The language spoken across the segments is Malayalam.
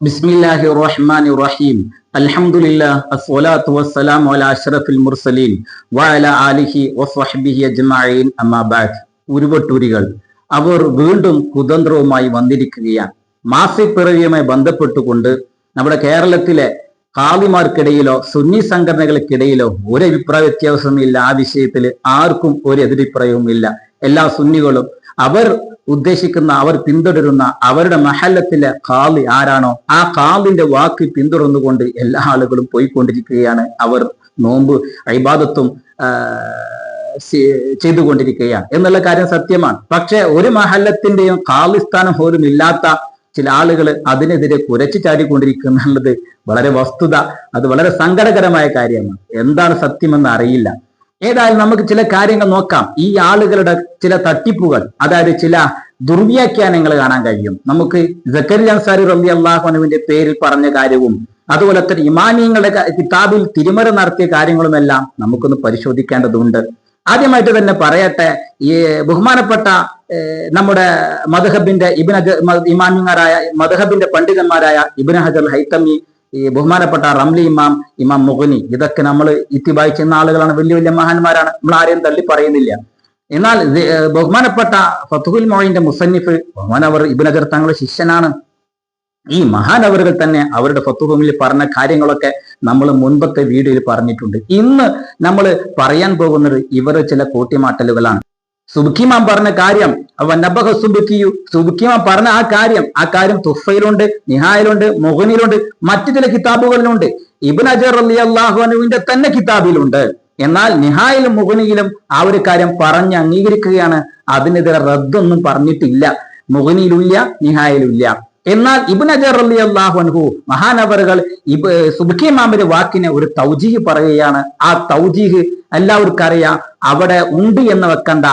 ബിസ്മില്ലാഹിർ റഹ്മാനിർ റഹീം. അൽഹംദുലില്ലാഹ് അസ്സലാത്തു വസ്സലാമു അലാ അഷ്റഫിൽ മുർസലീൻ വഅലാ ആലിഹി വസ്വഹ്ബിഹി അജ്മഈൻ അമ്മാ ബഅദ്. ഉരുവട്ടൂരികൾ അവർ വീണ്ടും കുതന്ത്രവുമായി വന്നിരിക്കുകയാണ്. മാസിപ്പിറവിയുമായി ബന്ധപ്പെട്ടുകൊണ്ട് നമ്മുടെ കേരളത്തിലെ ഖാദിമാർക്കിടയിലോ സുന്നി സംഘടനകൾക്കിടയിലോ ഒരു അഭിപ്രായ വ്യത്യാസമില്ല. ആ വിഷയത്തിൽ ആർക്കും ഒരു എതിരഭിപ്രായവുമില്ല. എല്ലാ സുന്നികളും അവർ ഉദ്ദേശിക്കുന്ന, അവർ പിന്തുടരുന്ന അവരുടെ മഹല്ലത്തിലെ ഖാദി ആരാണോ ആ ഖാദിന്റെ വാക്ക് പിന്തുടർന്നുകൊണ്ട് എല്ലാ ആളുകളും പോയിക്കൊണ്ടിരിക്കുകയാണ്. അവർ നോമ്പ് ഇബാദത്തും ചെയ്തുകൊണ്ടിരിക്കുകയാണ് എന്നുള്ള കാര്യം സത്യമാണ്. പക്ഷെ ഒരു മഹല്ലത്തിന്റെയും ഖാദിസ്ഥാനം പോലും ഇല്ലാത്ത ചില ആളുകൾ അതിനെതിരെ കുരച്ചു ചാടിക്കൊണ്ടിരിക്കുന്നുള്ളത് വളരെ വസ്തുത, അത് വളരെ സങ്കടകരമായ കാര്യമാണ്. എന്താണ് സത്യമെന്ന് അറിയില്ല. ഏതായാലും നമുക്ക് ചില കാര്യങ്ങൾ നോക്കാം. ഈ ആളുകളുടെ ചില തട്ടിപ്പുകൾ, അതായത് ചില ദുർവ്യാഖ്യാനങ്ങൾ കാണാൻ കഴിയും. നമുക്ക് സക്കരിയ അൻസാരി റളിയല്ലാഹു അൻഹുവിന്റെ പേരിൽ പറഞ്ഞ കാര്യവും അതുപോലെ തന്നെ ഇമാമിയങ്ങളുടെ കിതാബിൽ തിരുമറി നടത്തിയ കാര്യങ്ങളുമെല്ലാം നമുക്കൊന്ന് പരിശോധിക്കേണ്ടതുണ്ട്. ആദ്യമായിട്ട് തന്നെ പറയട്ടെ, ഈ ബഹുമാനപ്പെട്ട നമ്മുടെ മദ്ഹബിന്റെ ഇമാമിയങ്ങളായ മദ്ഹബിന്റെ പണ്ഡിതന്മാരായ ഇബ്നു ഹജർ ഹൈതമി, ഈ ബഹുമാനപ്പെട്ട റംലി ഇമാം, ഇമാം മുഗ്നി, ഇതൊക്കെ നമ്മൾ ഇത്തിബായി ചെയ്യുന്ന ആളുകളാണ്, വലിയ വലിയ മഹാന്മാരാണ്. നമ്മൾ ആരെയും തള്ളി പറയുന്നില്ല. എന്നാൽ ബഹുമാനപ്പെട്ട ഫത്ഹുൽ മുഈന്റെ മുസന്നിഫ് ബഹുമാനവർ ഇബ്നു ഹജർ തങ്ങളുടെ ശിഷ്യനാണ്. ഈ മഹാനവറുകൾ തന്നെ അവരുടെ ഫത്ഹുൽ പറഞ്ഞ കാര്യങ്ങളൊക്കെ നമ്മൾ മുൻപത്തെ വീഡിയോയിൽ പറഞ്ഞിട്ടുണ്ട്. ഇന്ന് നമ്മൾ പറയാൻ പോകുന്നത് ഇവരുടെ ചില കൂട്ടിമാട്ടലുകളാണ്. സുബ്കിമാം പറഞ്ഞ കാര്യം, സുബ്കിമാം പറഞ്ഞ ആ കാര്യം തുഫയിലുണ്ട്, നിഹായിലുണ്ട്, മുഗ്നിയിലുണ്ട്, മറ്റു ചില കിതാബുകളിലുണ്ട്, ഇബ്നു ഹജർ റളിയല്ലാഹു അൻഹുവിന്റെ തന്നെ കിതാബിലുണ്ട്. എന്നാൽ നിഹായിലും മുഗ്നിയിലും ആ ഒരു കാര്യം പറഞ്ഞ് അംഗീകരിക്കുകയാണ്. അതിനെതിരെ റദ്ദൊന്നും പറഞ്ഞിട്ടില്ല. മുഗ്നിയിലില്ല, നിഹായിലില്ല. എന്നാൽ ഇബ്നു ഹജർ റളിയല്ലാഹു അൻഹു മഹാനവറുകൾ സുബ്കി ഇമാമിന്റെ വാക്കിനെ ഒരു തൗജീഹ് പറയുകയാണ്. ആ തൗജീഹ് എല്ലാവർക്കും അറിയാം. അവിടെ ഉണ്ട് എന്ന് വെക്കണ്ട,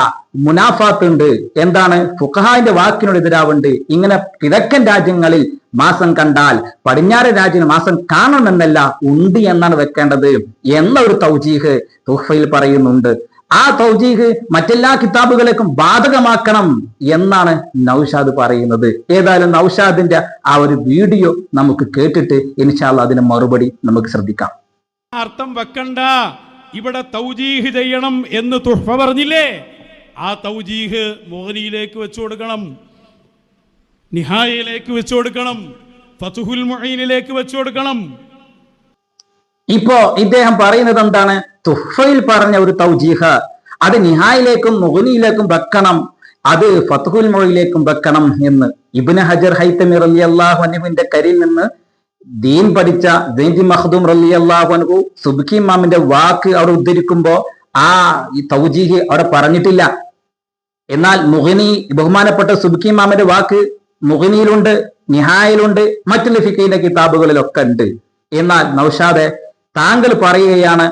മുനാഫാത്ത് ഉണ്ട്. എന്താണ്? ഫുഖഹാന്റെ വാക്കിനോട് എതിരാവുണ്ട്. ഇങ്ങനെ കിഴക്കൻ രാജ്യങ്ങളിൽ മാസം കണ്ടാൽ പടിഞ്ഞാറൻ രാജ്യം മാസം കാണണമെന്നല്ല, ഉണ്ട് എന്നാണ് വെക്കേണ്ടത് എന്ന ഒരു തൗജീഹ് തുഹ്ഫയിൽ പറയുന്നുണ്ട്. ആ തൗജീഹ് മറ്റെല്ലാ കിതാബുകളേക്കും ബാധകമാക്കണം എന്നാണ് നൗഷാദ് പറയുന്നത്. ഏതായാലും നൗഷാദിന്റെ ആ ഒരു വീഡിയോ നമുക്ക് കേട്ടിട്ട് ഇൻഷാ അല്ലാഹ് അതിന് മറുപടി നമുക്ക് ശ്രദ്ധിക്കാം. അർത്ഥം വെക്കണ്ട, ഇവിടെ തൗജീഹ് ചെയ്യണം എന്ന് തുഹ്ഫ പറഞ്ഞില്ലേ? ആ തൗജീഹ് മുഗ്നിയിലേക്ക് വെച്ചു കൊടുക്കണം, നിഹായയിലേക്ക് വെച്ചു കൊടുക്കണം, ഫത്ഹുൽ മുഈനിലേക്ക് വെച്ചു കൊടുക്കണം. ഇപ്പോ ഇദ്ദേഹം പറയുന്നത് എന്താണ്? തുഹ്ഫയിൽ പറഞ്ഞ ഒരു തൗജീഹ് അത് നിഹായിലേക്കും മുഗ്നിയിലേക്കും വെക്കണം, അത് ഫത്ഹുൽ മുഈനിലേക്കും വെക്കണം എന്ന്. ഇബ്നു ഹജർ ഹൈതമി റളിയല്ലാഹു അൻഹുവിന്റെ കരിയിൽ നിന്ന് ദീൻ പഠിച്ച സൈദി മഖ്ദൂം റളിയല്ലാഹു അൻഹു സുബ്കി ഇമാമിന്റെ വാക്ക് അവിടെ ഉദ്ധരിക്കുമ്പോ ഈ തൗജീഹ് അവിടെ പറഞ്ഞിട്ടില്ല. എന്നാൽ മുഗ്നി, ബഹുമാനപ്പെട്ട സുബ്കി ഇമാമിന്റെ വാക്ക് മുഗ്നിയിലുണ്ട്, നിഹായിലുണ്ട്, മറ്റുള്ള ഫിഖഹിന്റെ കിതാബുകളിലൊക്കെ ഉണ്ട്. എന്നാൽ നൗഷാദെ, താങ്കൾ പറയുകയാണ്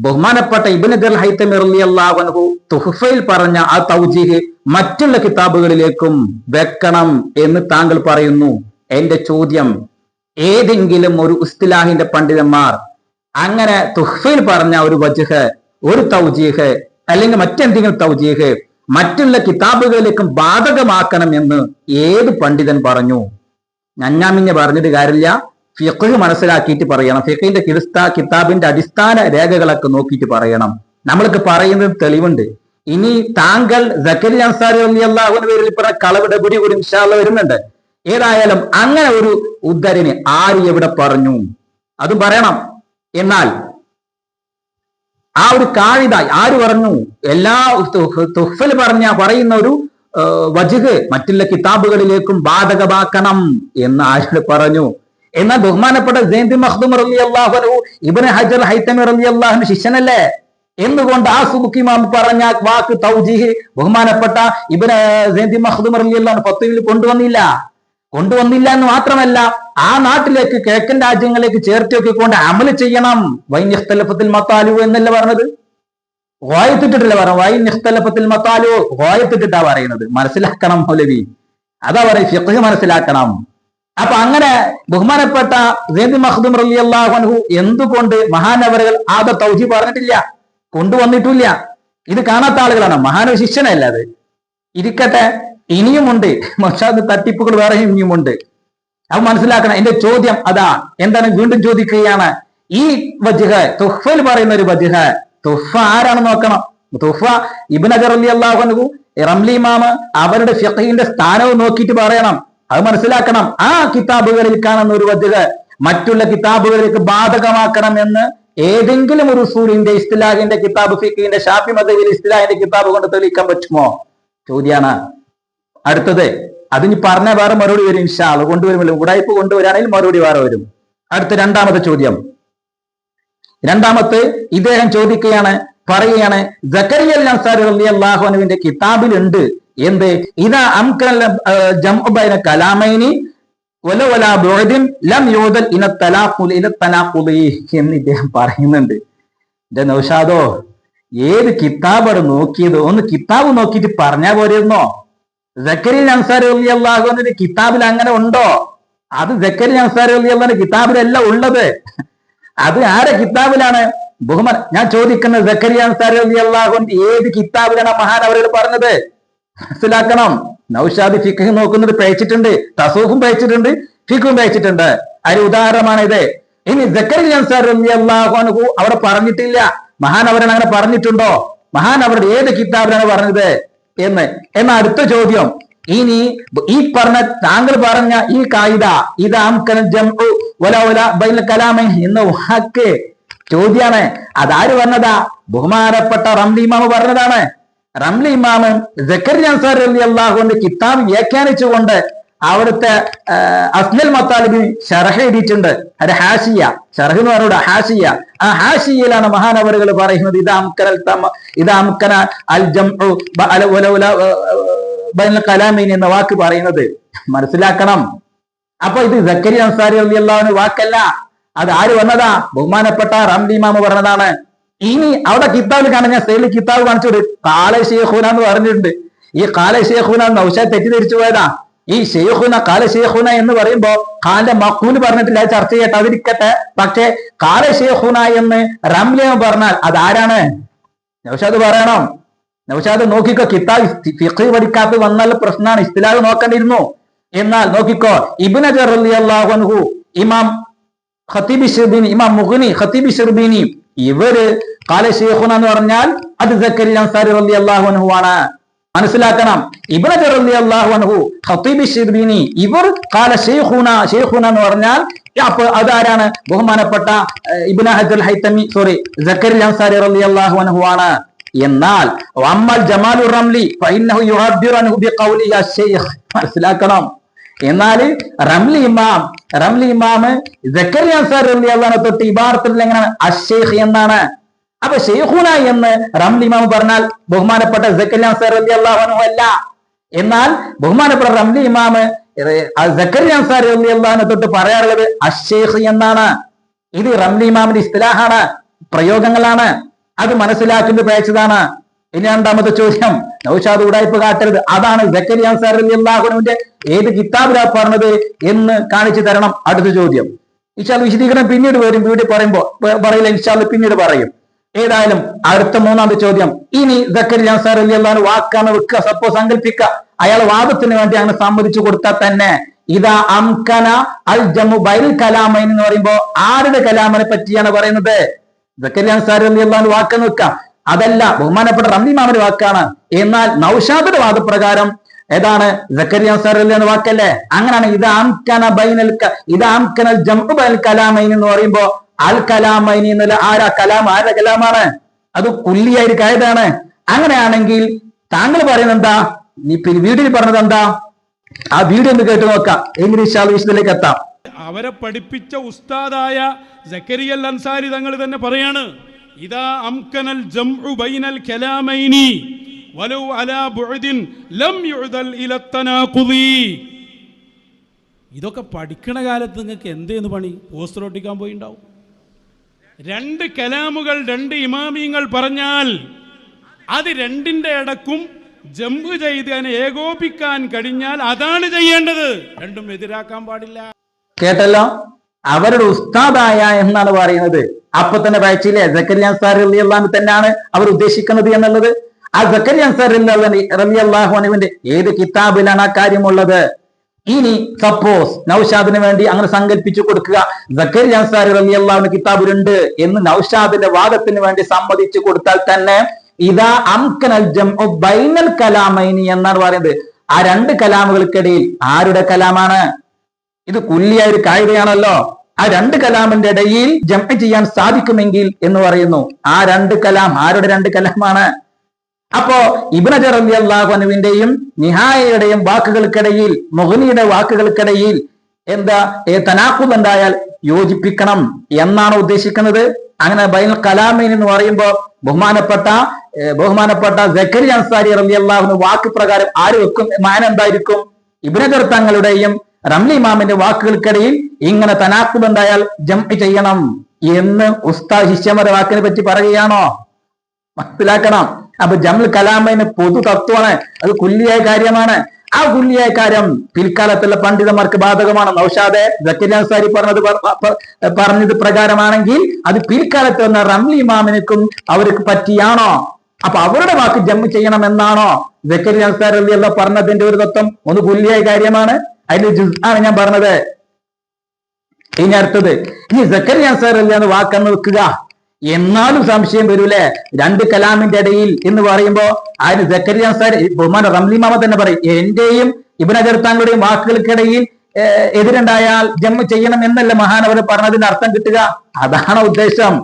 ബഹുമാനപ്പെട്ട ഇബ്നു ഹജർ ഹൈതമി റളിയല്ലാഹു അൻഹു തുഹ്ഫയിൽ പറഞ്ഞ ആ തൗജീഹ് മറ്റുള്ള കിതാബുകളിലേക്കും വെക്കണം എന്ന് താങ്കൾ പറയുന്നു. എന്റെ ചോദ്യം, ഏതെങ്കിലും ഒരു ഇസ്തിലാഹിന്റെ പണ്ഡിതന്മാർ അങ്ങനെ തുഹ്ഫയിൽ പറഞ്ഞ ഒരു വജ്ഹ്, ഒരു തൗജീഹ് അല്ലെങ്കിൽ മറ്റെന്തെങ്കിലും തൗജീഹ് മറ്റുള്ള കിതാബുകളിലേക്കും ബാധകമാക്കണം എന്ന് ഏത് പണ്ഡിതൻ പറഞ്ഞു? ഞഞ്ഞാമിഞ്ഞ പറഞ്ഞിട്ട് കാര്യമില്ല. ഫിഖ് മനസ്സിലാക്കിയിട്ട് പറയണം. ഫിഖിന്റെ കിതാബിന്റെ അടിസ്ഥാന രേഖകളൊക്കെ നോക്കിയിട്ട് പറയണം. നമ്മൾക്ക് പറയുന്നത് തെളിവുണ്ട്. ഇനി താങ്കൾ സക്കരിയ അൻസാരി റളിയല്ലാഹു അൻഹു പേരിൽ പറഞ്ഞ കളവിടെ കൂടി ഇൻഷാ അല്ലാഹ് വരുന്നുണ്ട്. ഏതായാലും അങ്ങനെ ഒരു ഉദ്ധരണി ആര് എവിടെ പറഞ്ഞു അതും പറയണം. എന്നാൽ ആ ഒരു കായിദ ആര് പറഞ്ഞു? എല്ലാ തുഹ്ഫയിൽ പറയുന്ന ഒരു വജ്ഹ് മറ്റുള്ള കിതാബുകളിലേക്കും ബാധകമാക്കണം എന്ന് ആര് പറഞ്ഞു? എന്നാൽ ബഹുമാനപ്പെട്ട സൈദി മഖ്ദൂം റളിയല്ലാഹു അൻഹു ഇബ്നു ഹജർ ഹൈതമി റളിയല്ലാഹു അൻഹു ശിഷ്യനല്ലേ? എന്നുകൊണ്ട് ആ സുബ്കി ഇമാം പറഞ്ഞ വാക്ക് തൗജീഹ് ബഹുമാനപ്പെട്ട സൈദി മഖ്ദൂം റളിയല്ലാഹു അൻഹു ഫത്വയിൽ കൊണ്ടുവന്നില്ല എന്ന് മാത്രമല്ല, ആ നാട്ടിലേക്ക് കിഴക്കൻ രാജ്യങ്ങളിലേക്ക് ചേർത്ത് വെക്കിക്കൊണ്ട് അമൽ ചെയ്യണം. വൈൻ ഇഖ്തലഫത്തിൽ മത്താലു എന്നല്ല പറഞ്ഞത്, ഗായത്തിട്ടിട്ടല്ല പറഞ്ഞു. വൈൻ ഇഖ്തലഫത്തിൽ മത്താലു ഗായത്തിട്ടിട്ടാ പറയുന്നത്. മനസ്സിലാക്കണം മൗലവി, അതാ പറയും, ഫിഖ് മനസ്സിലാക്കണം. അപ്പൊ അങ്ങനെ ബഹുമാനപ്പെട്ട സൈദി മഖ്ദൂം റളിയല്ലാഹു അൻഹു എന്തുകൊണ്ട് മഹാനവറുകൾ ആദ തൗജീഹ് പറഞ്ഞിട്ടില്ല, കൊണ്ടുവന്നിട്ടില്ല? ഇത് കാണാത്ത ആളുകളാണ്. മഹാനവ ശിഷ്യനല്ല അത്. ഇരിക്കട്ടെ, ഇനിയുമുണ്ട്. മഷാദ് തട്ടിപ്പുകൾ വേറെ ഇനിയുമുണ്ട്. അത് മനസ്സിലാക്കണം. എന്റെ ചോദ്യം അതാ. എന്താണ്? വീണ്ടും ചോദിക്കുകയാണ്. ഈ വജ്ഹ് തുഹ്ഫയിൽ പറയുന്ന ഒരു വജ്ഹ്, തുഹ്ഫ ആരാണ് നോക്കണം. തുഹ്ഫ ഇബ്നു ഹജർ റളിയല്ലാഹു അൻഹു, റംലി ഇമാമ് അവരുടെ ഫിഖഹിന്റെ സ്ഥാനവും നോക്കിയിട്ട് പറയണം. അത് മനസ്സിലാക്കണം. ആ കിതാബുകളിൽ കാണുന്ന ഒരു വജ്ഹ് മറ്റുള്ള കിതാബുകളിലേക്ക് ബാധകമാക്കണം എന്ന് ഏതെങ്കിലും ഒരു ഉസൂലിന്റെ ഇസ്തിലാഹിന്റെ കിതാബ്, ഫിഖഹിന്റെ ഷാഫി മദ്ഹബിൽ ഇസ്തിലാഹിന്റെ കിതാബ് കൊണ്ട് തെളിയിക്കാൻ പറ്റുമോ? ചോദ്യാണ്. അടുത്തത് അതിന് പറഞ്ഞ വേറെ മറുപടി വരും ഇൻഷാ അല്ലാഹ്. കൊണ്ടുവരുമല്ലോ, ഉടായ്പ കൊണ്ടുവരാണെങ്കിൽ മറുപടി വേറെ വരും. അടുത്ത രണ്ടാമത്തെ ചോദ്യം. രണ്ടാമത്തെ ഇദ്ദേഹം ചോദിക്കുകയാണ്, പറയുകയാണ്, സക്കരിയ അൻസാരി റളിയല്ലാഹു അൻഹുവിന്റെ കിതാബിലുണ്ട് എന്ത്? ഇദാ അംകന ജംഉ ബൈന കലാമൈനി വല വല ബുഅദിൻ ലം യൂദൽ ഇന തലാഖുൽ ഇല തനാഖുലി എന്ന് ഇദ്ദേഹം പറയുന്നുണ്ട്. എന്റെ നൗഷാദോ, ഏത് കിതാബാണ് നോക്കിയത്? ഒന്ന് കിതാബ് നോക്കിയിട്ട് പറഞ്ഞാൽ പോരെയിരുന്നോ? സക്കരിയ അൻസാരി റളിയല്ലാഹു അൻഹുവിന്റെ കിതാബിൽ അങ്ങനെ ഉണ്ടോ? അത് സക്കരിയ അൻസാരി റളിയല്ലാഹു അൻഹുവിന്റെ കിതാബിലല്ല ഉള്ളത്. അത് ആരെ കിതാബിലാണ്? ഞാൻ ചോദിക്കുന്നത്, സക്കരിയ അൻസാരി റളിയല്ലാഹു അൻഹു ഏത് കിതാബിലാണ് മഹാൻ അവരോട് പറഞ്ഞത്? മനസ്സിലാക്കണം. നൗഷാദ് ഫിഖ് നോക്കുന്നത് പേച്ചിട്ടുണ്ട്, തസൂഫും പേച്ചിട്ടുണ്ട്, ഫിഖും പേച്ചിട്ടുണ്ട്. അതിന് ഉദാഹരണമാണ് ഇത്. ഇനി സക്കരിയ അൻസാരി റളിയല്ലാഹു അൻഹു അവിടെ പറഞ്ഞിട്ടില്ല. മഹാൻ അവരോട് അങ്ങനെ പറഞ്ഞിട്ടുണ്ടോ? മഹാൻ അവരുടെ ഏത് കിതാബിലാണ് പറഞ്ഞത് എന്ന്. എന്ന അടുത്ത ചോദ്യം, ഇനി ഈ പറഞ്ഞ താങ്കൾ പറഞ്ഞ ഈ കായിദ ഇത് അംകന ജംഉ വല വല ബൈന കലാമൈൻ എന്ന വാക്ക് ചോദ്യാണ്. അതാര് പറഞ്ഞതാ? ബഹുമാനപ്പെട്ട റംലി ഇമാമ് പറഞ്ഞതാണ്. റംലി ഇമാമ് സക്കരിയ അൻസാരി റളിയല്ലാഹു അൻഹു കിതാബ് വ്യാഖ്യാനിച്ചുകൊണ്ട് അവിടുത്തെ അസ്നൽ മത്താലിബി ഷർഹ് എഴുതിയിട്ടുണ്ട്. അത് ഹാഷിയ, ഷർഹ് എന്ന് പറഞ്ഞ ഹാഷിയ. ആ ഹാഷിയയിലാണ് മഹാനവറുകൾ പറയുന്നത് ഇദാ അംകന അൽ ജംഉ വല വല ബൈനൽ കലാമൈൻ എന്ന വാക്ക് പറയുന്നത്. മനസ്സിലാക്കണം. അപ്പൊ ഇത് സക്കരിയ അൻസാരി റളിയല്ലാഹു അൻഹു വാക്കല്ല. അത് ആര് വന്നതാ? ബഹുമാനപ്പെട്ട റംലി ഇമാമ് പറഞ്ഞതാണ്. ഇനി അവിടെ കിതാബിൽ കാണാൻ, ഞാൻ സൈഡിൽ കിതാബ് കാണിച്ചോട്, കാല ശൈഖുന എന്ന് പറഞ്ഞിട്ടുണ്ട്. ഈ കാല ശൈഖുന നൗഷാദ് തെറ്റിദ്ധരിച്ചു പോയതാ. ഈ ഷെയ്ഖുന കാല ഷെയ്ഖുന എന്ന് പറയുമ്പോ കാലിന്റെ മഖൂല് പറഞ്ഞിട്ടില്ല, ചർച്ച ചെയ്യട്ടെ, അതിരിക്കട്ടെ. പക്ഷെ കാല ഷെയ്ഖുന എന്ന് റംലി പറഞ്ഞാൽ അതാരാണ്? നൗഷാദ് പറയണം. നൗഷാദ് നോക്കിക്കോ, കിതാബ് ഫിഖ് പഠിക്കാത്ത വന്നാൽ പ്രശ്നമാണ്, ഇസ്തിലാഹ് നോക്കേണ്ടിയിരുന്നു. എന്നാൽ നോക്കിക്കോ, ഇബ്നു ഹജർ റളിയല്ലാഹു അൻഹു, ഇമാം ഖതീബ് ശിർബീനി, ഇമാം മുഗ്നി, ഖതീബ് ശിർബീനി, ഇവര് ഖാല ശൈഖുന എന്ന് പറഞ്ഞാൽ അത് സക്കരിയ അൻസാരി റളിയല്ലാഹു അൻഹു ആണ്. മനസ്സിലാക്കണം. ഇബ്നു ഹജർ റളിയല്ലാഹു അൻഹു, ഖതീബ് ശിർബീനി, ഇവർ ഖാല ശൈഖുന എന്ന് പറഞ്ഞാൽ അപ്പൊ അതാരാണ്? ബഹുമാനപ്പെട്ട ഇബ്നു ഹജർ ഹൈതമി, സക്കരിയ അൻസാരി റളിയല്ലാഹു അൻഹു ആണ്. എന്നാൽ വമ്മൽ ജമാലുർ റംലി ഫഇന്നഹു യുഅബ്ബിറു അൻഹു ബിഖൗലിഹി അശ്ശൈഖ്. മനസ്സിലാക്കണം. എന്നാൽ റംലി ഇമാം സക്കരിയ അൻസാരി റളിയല്ലാഹു അൻഹു തൊട്ട് ഇബാറത്തിൽ എങ്ങനെയാണ്? അശ്ശൈഖ് എന്നാണ്. അപ്പൊ ശൈഖുന എന്ന് റംലി ഇമാം പറഞ്ഞാൽ ബഹുമാനപ്പെട്ട സക്കരിയ അൻസാരി റളിയല്ലാഹു അൻഹു അല്ല. എന്നാൽ ബഹുമാനപ്പെട്ട റംലി ഇമാം സക്കരിയ അൻസാരി റളിയല്ലാഹു അൻഹു തൊട്ട് പറയാറുള്ളത് അശ്ശൈഖ് എന്നാണ്. ഇത് റംലി ഇമാമിന്റെ ഇസ്തിലാഹാണ്, പ്രയോഗങ്ങളാണ്. അത് മനസ്സിലാക്കുന്നത് പേച്ചതാണ്. ഇനി രണ്ടാമത്തെ ചോദ്യം, നൗഷാദ് ഉടായ്പ കാട്ടരുത്. അതാണ് സക്കരിയ അൻസാരി റളിയല്ലാഹു അൻഹുവിന്റെ ഏത് കിതാബിലാ പറഞ്ഞത് എന്ന് കാണിച്ചു തരണം. അടുത്ത ചോദ്യം ഇൻഷാ അല്ലാഹ് വിശദീകരണം പിന്നീട് വരും, വീഡിയോ പറയില്ല, ഇൻഷാ അല്ലാഹ് പിന്നീട് പറയും. ഏതായാലും അടുത്ത മൂന്നാമത്തെ ചോദ്യം, ഇനി സക്കരിയ അൻസാരി റളിയല്ലാഹു അൻഹു വാക്കാണ് വെക്കുക, സപ്പോസ് സങ്കല്പിക്കുക, അയാൾ വാദത്തിന് വേണ്ടി അങ്ങനെ സമ്മതിച്ചു കൊടുത്താൽ തന്നെ ഇദാ അംകന അൽ ജംഉ ബൈനൽ കലാമൈൻ എന്ന് പറയുമ്പോ ആരുടെ കലാമിനെ പറ്റിയാണ് പറയുന്നത്? സക്കരിയ അൻസാരി റളിയല്ലാഹു അൻഹു വാക്കെന്ന് വെക്കാം. അതല്ല, ബഹുമാനപ്പെട്ട റംലി ഇമാമിന്റെ വാക്കാണ്. എന്നാൽ നൗഷാദിന്റെ വാദപ്രകാരം ഏതാണ്? സക്കരിയ അൻസാരി റളിയല്ലാഹു അൻഹു വാക്കല്ലേ? അങ്ങനെയാണ് ഇദാ അംകന അൽ ജംഉ ബൈനൽ കലാമൈൻ എന്ന് പറയുമ്പോ അൽ കലാമൈനി എന്നല്ല, ആരുടെ കലാമാണ്? അത് കുല്ലിയായ ഒരു കായിദാണ്. അങ്ങനെയാണെങ്കിൽ താങ്കൾ പറയുന്നത് എന്താ? നീ വീഡിയോയിൽ പറഞ്ഞത് എന്താ? ആ വീഡിയോ ഒന്ന് കേട്ട് നോക്കാം, എങ്കിലും ഇൻഷാ അല്ലാഹ് വിഷയത്തിലേക്ക് എത്താം. അവരെ പഠിപ്പിച്ച ഉസ്താദായ സക്കരിയ അൻസാരി തങ്ങൾ തന്നെ പറയാണ്, ഇദാ അംകനൽ ജംഉ ബൈനൽ കലാമൈനി വലൗ അലാ ബുഅദിൻ ലം യുഅദൽ ഇല തനാഖുദി. ഇതൊക്കെ പഠിക്കണ കാലത്ത് നിങ്ങൾക്ക് എന്തേന്ന് പണി? പോസ്റ്റർ ഒട്ടിക്കാൻ പോയിണ്ടാവും. രണ്ട് കലാമുകൾ, രണ്ട് ഇമാമിയങ്ങൾ പറഞ്ഞാൽ അത് രണ്ടിന്റെ ഇടക്കും ജംഉ ചെയ്ത് അതിനെ ഏകോപിക്കാൻ കഴിഞ്ഞാൽ അതാണ് ചെയ്യേണ്ടത്, രണ്ടും എതിരാക്കാൻ പാടില്ല. കേട്ടല്ലോ, അവരുടെ ഉസ്താദായ എന്നാണ് പറയുന്നത്. അപ്പൊ തന്നെ വായിച്ചില്ലേ, സക്കരിയ അൻസാരി റളിയല്ലാഹു അൻഹു തന്നെയാണ് അവർ ഉദ്ദേശിക്കുന്നത് എന്നുള്ളത്. ആ സക്കരിയ അൻസാരി റളിയല്ലാഹു അൻഹുവിന്റെ ഏത് കിതാബിലാണ് ആ കാര്യമുള്ളത്? ഇനി സപ്പോസ് നൗഷാദിന് വേണ്ടി അങ്ങനെ സങ്കല്പിച്ചു കൊടുക്കുക, സക്കരിയ അൻസാരി റളിയല്ലാഹു കിതാബിലുണ്ട് എന്ന് നൗഷാദിന്റെ വാദത്തിന് വേണ്ടി സമ്മതിച്ചു കൊടുത്താൽ തന്നെ ഇദാ അംകനൽ ജംഉ ബൈനൽ കലാമൈനി എന്നാണ് പറയുന്നത്. ആ രണ്ട് കലാമുകൾക്കിടയിൽ ആരുടെ കലാമാണ്? ഇത് കുല്ലിയായ ഒരു കായികയാണല്ലോ. ആ രണ്ട് കലാമിന്റെ ഇടയിൽ ജംഅ ചെയ്യാൻ സാധിക്കുമെങ്കിൽ എന്ന് പറയുന്നു. ആ രണ്ട് കലാം ആരുടെ രണ്ട് കലാമാണ്? അപ്പോ ഇബ്നു ഹജർ റളിയല്ലാഹു അൻഹുവിന്റെയും നിഹായയുടെയും വാക്കുകൾക്കിടയിൽ, മുഗ്നിയുടെ വാക്കുകൾക്കിടയിൽ എന്താ തനാഖുദ് ഉണ്ടായാൽ യോജിപ്പിക്കണം എന്നാണ് ഉദ്ദേശിക്കുന്നത്. അങ്ങനെ ബൈനൽ കലാമൈൻ എന്ന് പറയുമ്പോൾ ബഹുമാനപ്പെട്ട സക്കരിയ അൻസാരി റളിയല്ലാഹു അൻഹു വാക്ക് പ്രകാരം ആര് വെക്കും? മാന എന്തായിരിക്കും? ഇബ്നു ഹജർ തങ്ങളുടെയും റംലി ഇമാമിന്റെ വാക്കുകൾക്കിടയിൽ ഇങ്ങനെ തനാഖുദ് ഉണ്ടായാൽ ജംഅ ചെയ്യണം എന്ന് ഉസ്താദ് ശിഷ്യന്മാരുടെ വാക്കിനെ പറ്റി പറയുകയാണോ? മനസ്സിലാക്കണം. അപ്പൊ ജംഉൽ കലാമൈന് പൊതു തത്വമാണ്, അത് കുല്ലിയായ കാര്യമാണ്. ആ കുല്ലിയായ കാര്യം പിൽക്കാലത്തുള്ള പണ്ഡിതന്മാർക്ക് ബാധകമാണ്. നൗഷാദെ സക്കരിയ അൻസാരി പറഞ്ഞത് പ്രകാരമാണെങ്കിൽ അത് പിൽക്കാലത്ത് വന്ന റംലി ഇമാമിനും അവർക്ക് പറ്റിയാണോ? അപ്പൊ അവരുടെ വാക്ക് ജംഅ ചെയ്യണം എന്നാണോ സക്കരിയ അൻസാരി റളിയല്ലാഹു പറഞ്ഞതിന്റെ ഒരു തത്വം? ഒന്ന് കുല്ലിയായ കാര്യമാണ്, അതിന്റെ ജുസ് ആണ് ഞാൻ പറഞ്ഞത്. ഇനി അടുത്തത്, ഇനി സക്കരിയ അൻസാരി റളിയല്ലാഹു വാക്കെന്ന് വെക്കുക, എന്നാലും സംശയം വരൂലേ? രണ്ട് കലാമിന്റെ ഇടയിൽ എന്ന് പറയുമ്പോ അതിന് സക്കരിയ അൻസാരി ബഹുമാന റംലി ഇമാമ തന്നെ പറയും, എന്റെയും ഇബ്നു ഹജർ തങ്ങളുടെയും വാക്കുകൾക്കിടയിൽ എതിരുണ്ടായാൽ ജംഅ ചെയ്യണം എന്നല്ല മഹാനവർ പറഞ്ഞതിന്റെ അർത്ഥം കിട്ടുക. അതാണ് ഉദ്ദേശം.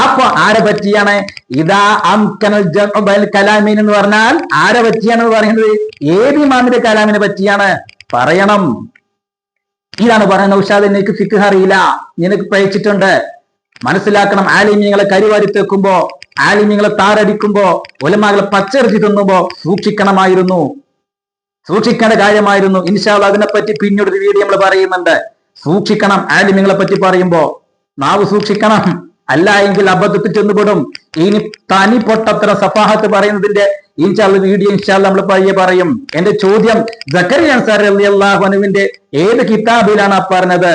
അപ്പൊ ആരെ പറ്റിയാണ്? ഇദാ അംകനൽ ജംഉ ബൈനൽ കലാമൈൻ എന്ന് പറഞ്ഞാൽ ആരെ പറ്റിയാണ് പറയുന്നത്? ഏത് ഇമാമിന്റെ കലാമിനെ പറ്റിയാണ് പറയണം. ഇതാണ് പറയുന്നത്. ഉഷാദ്, എനിക്ക് ഫിഖ് അറിയില്ല, നിനക്ക് പഴിച്ചിട്ടുണ്ട്. മനസ്സിലാക്കണം. ആലിമീങ്ങളെ കരിവാരി തെക്കുമ്പോ, ആലിമീങ്ങളെ താറടിക്കുമ്പോ, ഉലമാകളെ പച്ചറിച്ച് തിന്നുമ്പോ സൂക്ഷിക്കണമായിരുന്നു, സൂക്ഷിക്കേണ്ട കാര്യമായിരുന്നു. ഇൻഷാ അല്ലാഹ് അതിനെപ്പറ്റി പിന്നീട് ഒരു വീഡിയോ നമ്മൾ പറയുന്നുണ്ട്. സൂക്ഷിക്കണം, ആലിമീങ്ങളെ പറ്റി പറയുമ്പോ നാവ് സൂക്ഷിക്കണം, അല്ല എങ്കിൽ അബദ്ധത്തിൽ ചെന്നുപെടും. ഇനി തനി പൊട്ടത്ര സഫാഹത്ത് പറയുന്നതിന്റെ ഇൻഷാ അല്ലാഹ് വീഡിയോ ഇൻഷാ അല്ലാഹ് നമ്മൾ പയ്യെ പറയും. എന്റെ ചോദ്യം, സക്കരിയ അൻസാരി റളിയല്ലാഹു അൻഹുവിന്റെ ഏത് കിതാബിലാണ് പറഞ്ഞത്?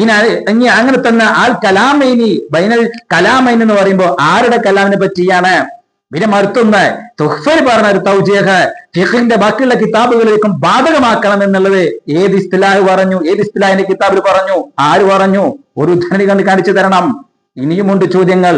ഇനി അങ്ങനെ തന്നെ ആൽ കലാമൈനി ബൈനൽ കലാമൈൻ എന്ന് പറയുമ്പോൾ ആരുടെ കലാമിനെ പറ്റിയാണ്? പിന്നെ മറുത്തുന്ന തുഹ്ഫയിൽ പറഞ്ഞ ഒരു തൗജീഹ് ഫിഖിന്റെ ബാക്കിയുള്ള കിതാബുകളിലേക്കും ബാധകമാക്കണം എന്നുള്ളത് ഏത് ഇസ്തിലാഹ് പറഞ്ഞു? ഏത് ഇസ്തിലാഹിന്റെ കിതാബിൽ പറഞ്ഞു? ആര് പറഞ്ഞു? ഒരു ഉദ്ധരണി കണ്ട് കാണിച്ചു തരണം. ഇനിയുമുണ്ട് ചോദ്യങ്ങൾ.